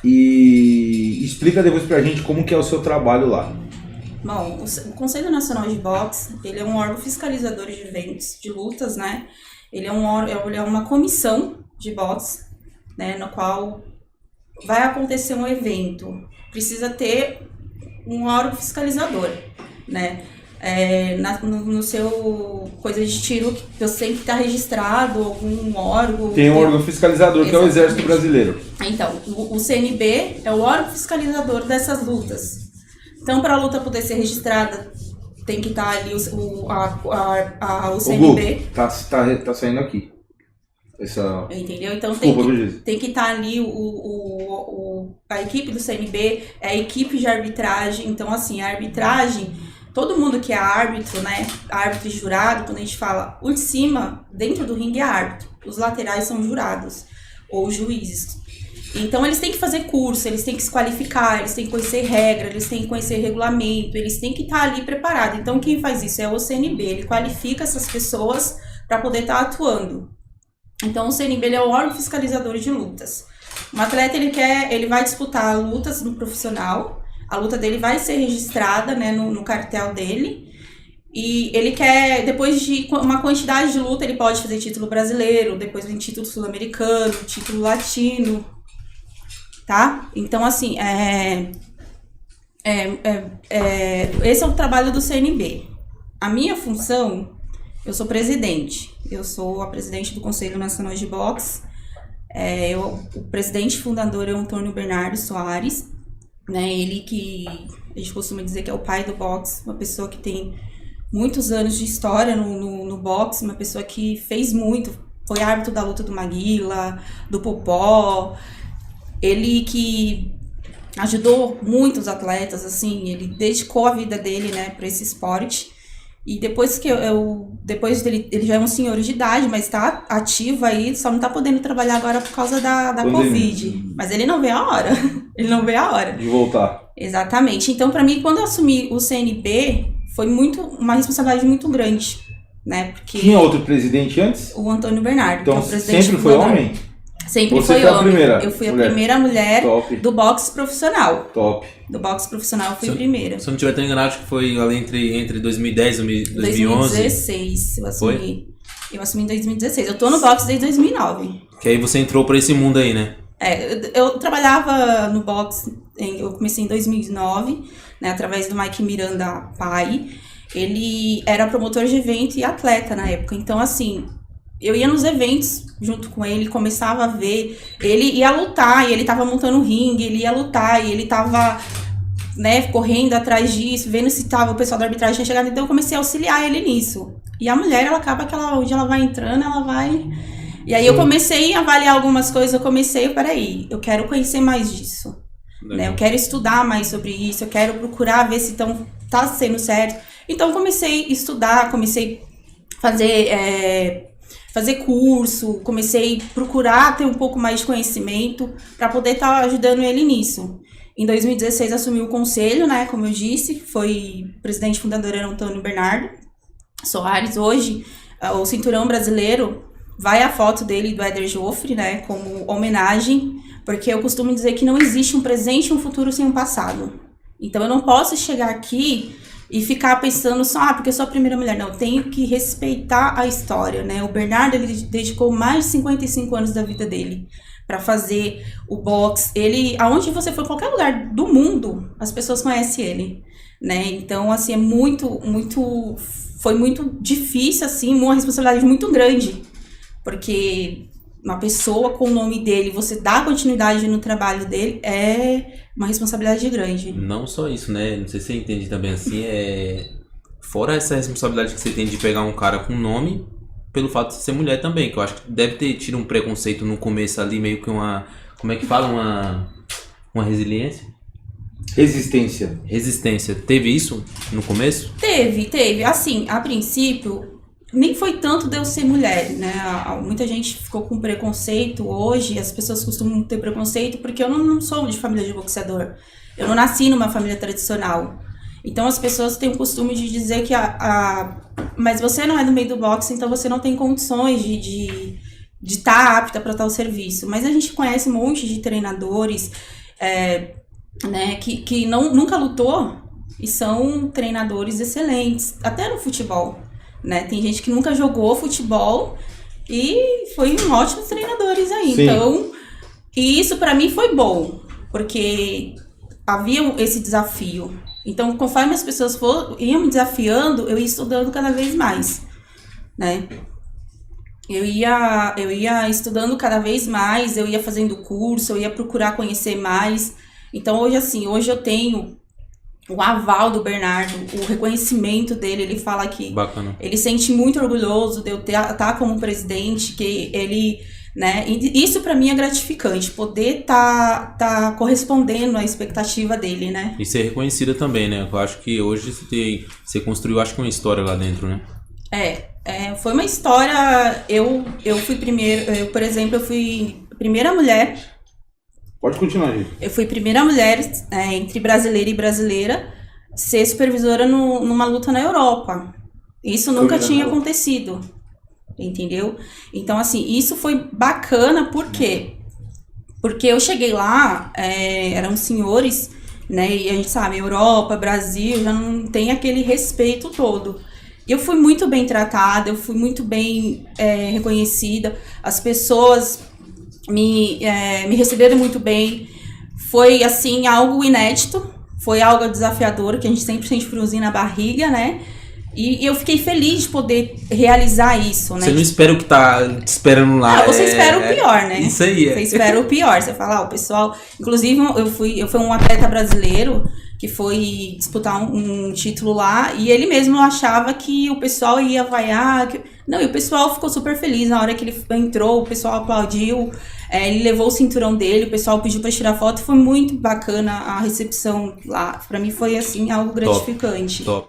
E explica depois pra gente como que é o seu trabalho lá. Bom, o Conselho Nacional de Boxe, ele é um órgão fiscalizador de eventos, de lutas, né? Ele é uma comissão de boxe, né? No qual vai acontecer um evento. Precisa ter um órgão fiscalizador, né? No seu coisa de tiro, você tem que estar registrado algum órgão. Tem um órgão fiscalizador, que é o Exército Brasileiro. Então, o CNB é o órgão fiscalizador dessas lutas. Então, para a luta poder ser registrada, tem que estar ali o CNB. Tá saindo aqui. Entendeu? Então tem que estar ali a equipe do CNB, a equipe de arbitragem. Então, assim, a arbitragem, todo mundo que é árbitro, né? Árbitro e jurado, quando a gente fala o de cima, dentro do ringue é árbitro. Os laterais são jurados ou juízes. Então, eles têm que fazer curso, eles têm que se qualificar, eles têm que conhecer regra, eles têm que conhecer regulamento, eles têm que estar ali preparados. Então, quem faz isso é o CNB, ele qualifica essas pessoas para poder estar atuando. Então, o CNB ele é o órgão fiscalizador de lutas. Um atleta, ele vai disputar lutas no profissional, a luta dele vai ser registrada, né, no cartel dele, e ele quer, depois de uma quantidade de luta, ele pode fazer título brasileiro, depois vem título sul-americano, título latino, tá? Então, assim, esse é o trabalho do CNB. A minha função, eu sou presidente. Eu sou a presidente do Conselho Nacional de Boxe. O presidente fundador é o Antônio Bernardo Soares, né? Ele que a gente costuma dizer que é o pai do boxe, uma pessoa que tem muitos anos de história no boxe, uma pessoa que fez muito, foi árbitro da luta do Maguila, do Popó. Ele que ajudou muitos atletas, assim, ele dedicou a vida dele, né, para esse esporte. E depois que ele já é um senhor de idade, mas está ativo aí, só não está podendo trabalhar agora por causa da Covid. Mas ele não vê a hora. Ele não vê a hora de voltar. Exatamente. Então, para mim, quando eu assumi o CNB, foi uma responsabilidade muito grande, né? Porque tinha outro presidente antes? O Antônio Bernardo, então, que é o presidente sempre foi homem? Sempre Você foi foi homem. A primeira eu fui a primeira mulher do boxe profissional. Top. Do boxe profissional eu fui a primeira. Se eu não estiver tão enganado, acho que foi ali entre 2010 e 2011. 2016 eu assumi. Foi? Eu assumi em 2016. Eu tô no boxe desde 2009. Que aí você entrou pra esse mundo aí, né? Eu trabalhava no boxe, eu comecei em 2009, né, através do Mike Miranda pai. Ele era promotor de evento e atleta na época. Então, assim, eu ia nos eventos junto com ele, começava a ver, ele ia lutar, e ele tava montando um ringue, ele ia lutar, e ele tava, né, correndo atrás disso, vendo se tava o pessoal da arbitragem tinha chegado, então eu comecei a auxiliar ele nisso. E a mulher, ela acaba que onde ela vai entrando, ela vai... E aí eu comecei a avaliar algumas coisas, peraí, eu quero conhecer mais disso, né, eu quero estudar mais sobre isso, eu quero procurar ver se tá sendo certo. Então comecei a estudar, comecei a fazer curso, comecei a procurar ter um pouco mais de conhecimento para poder estar ajudando ele nisso. Em 2016 assumi o conselho, né, como eu disse, foi presidente fundador era Antônio Bernardo Soares. Hoje, o cinturão brasileiro, vai a foto dele e do Éder Joffre, né, como homenagem, porque eu costumo dizer que não existe um presente e um futuro sem um passado. Então eu não posso chegar aqui e ficar pensando só, porque eu sou a primeira mulher. Não, eu tenho que respeitar a história, né? O Bernardo, ele dedicou mais de 55 anos da vida dele para fazer o boxe. Ele, aonde você for, qualquer lugar do mundo, as pessoas conhecem ele, né? Então, assim, foi muito difícil, assim, uma responsabilidade muito grande, porque uma pessoa com o nome dele, você dá continuidade no trabalho dele, é uma responsabilidade grande. Não só isso, né? Não sei se você entende também assim, fora essa responsabilidade que você tem de pegar um cara com nome, pelo fato de ser mulher também, que eu acho que deve ter tido um preconceito no começo ali, meio que uma... Como é que fala? Uma resiliência? Resistência. Teve isso no começo? Teve. Assim, a princípio... Nem foi tanto de eu ser mulher, né? Muita gente ficou com preconceito hoje, as pessoas costumam ter preconceito porque eu não sou de família de boxeador. Eu não nasci numa família tradicional. Então as pessoas têm o costume de dizer que mas você não é do meio do boxe, então você não tem condições de estar apta para tal serviço. Mas a gente conhece um monte de treinadores né, que nunca lutou e são treinadores excelentes, até no futebol, né? Tem gente que nunca jogou futebol e foi ótimos treinadores aí. Sim. Então, e isso pra mim foi bom, porque havia esse desafio. Então, conforme as pessoas iam me desafiando, eu ia estudando cada vez mais, né? Eu ia estudando cada vez mais, eu ia fazendo curso, eu ia procurar conhecer mais. Então, hoje eu tenho o aval do Bernardo, o reconhecimento dele. Ele fala que Bacana. ele sente muito orgulhoso de eu estar como presidente, que ele, né? E isso para mim é gratificante, poder tá correspondendo à expectativa dele, né? E ser reconhecida também, né? Eu acho que hoje você construiu, acho que uma história lá dentro, né? Foi uma história. Eu fui por exemplo, eu fui a primeira mulher. Pode continuar, gente. Eu fui a primeira mulher entre brasileira e brasileira ser supervisora numa luta na Europa. Isso nunca tinha acontecido, entendeu? Então, assim, isso foi bacana, por quê? Porque eu cheguei lá, eram senhores, né? E a gente sabe, Europa, Brasil, já não tem aquele respeito todo. Eu fui muito bem tratada, eu fui muito bem reconhecida, as pessoas me receberam muito bem. Foi, assim, algo inédito, foi algo desafiador, que a gente sempre sente friozinho na barriga, né? E eu fiquei feliz de poder realizar isso, né? Você não espera o que tá te esperando lá. Você espera o pior, né? Isso aí. Você espera o pior. Você fala, o pessoal... Inclusive, eu fui um atleta brasileiro que foi disputar um título lá, e ele mesmo achava que o pessoal ia vaiar. Não, e o pessoal ficou super feliz na hora que ele entrou, o pessoal aplaudiu, ele levou o cinturão dele, o pessoal pediu pra tirar foto, foi muito bacana a recepção lá. Pra mim foi, assim, algo gratificante. Top.